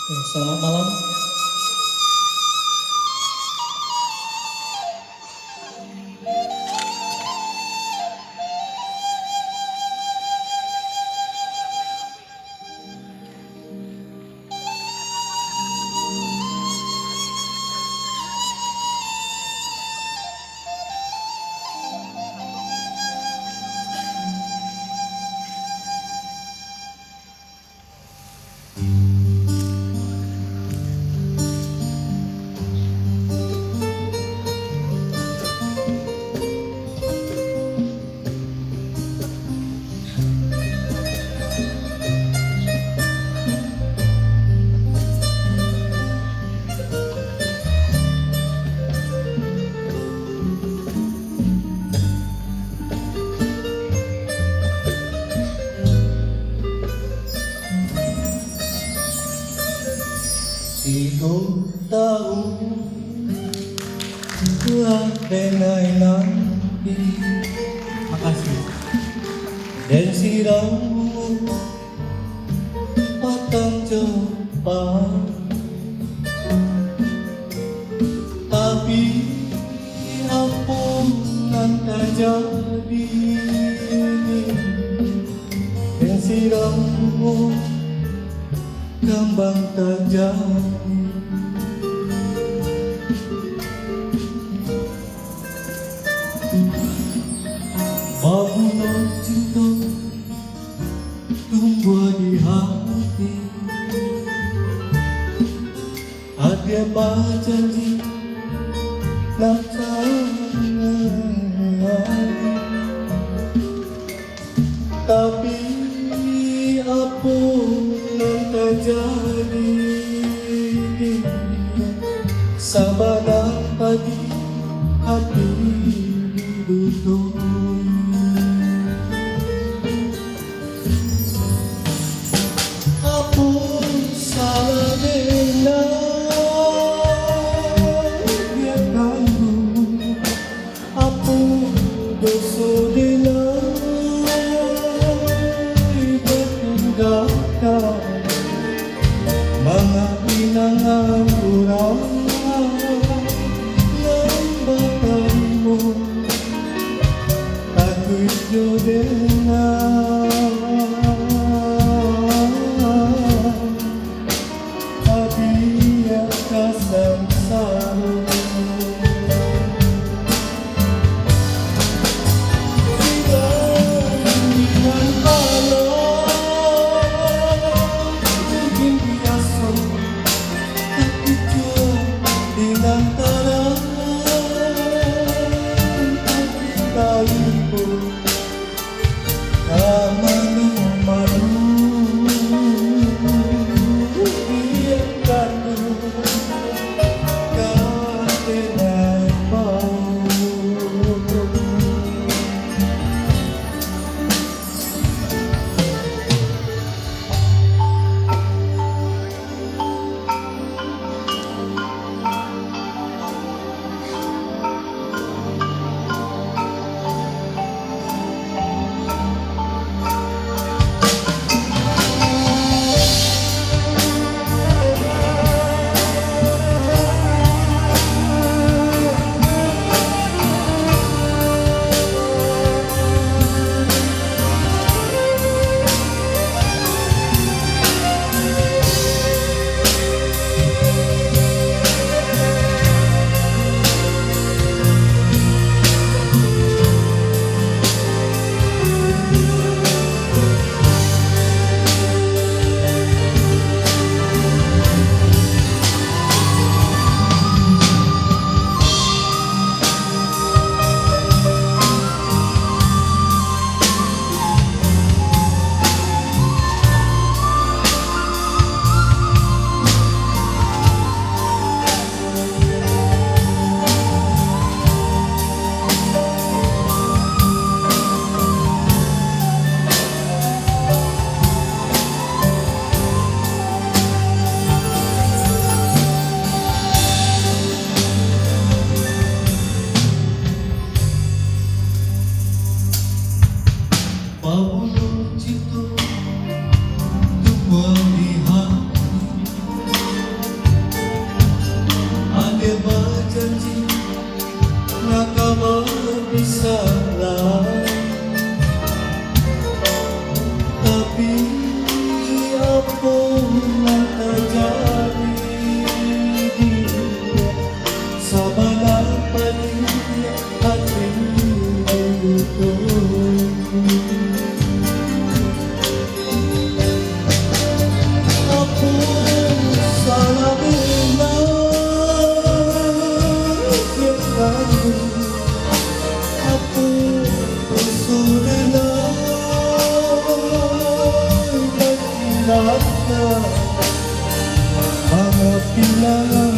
Oke, selamat malam. Tiga tahun telah dengai nanti. Makasih. Dan siramu patang cepat, tapi ampunan tak jadi. Dan siramu kembang tak jadi. Bangunan cinta tumbuh di hati, ada janji nak tapi apa yang terjadi? Sabana pagi hati duduk. Apa salah dengan dia kamu? Apa dosa dengan bertinggalkan? Mga pinangang urang ng batang mo, ako'y jodengan. Habia kasangsara, dengan alam mungkin biasa, tapi Apapun ang terjadi di dunia, sabarlah pada hatimu untukku. Aku salah menafirkanmu, aku sudah menghilangkan. Maafkanlah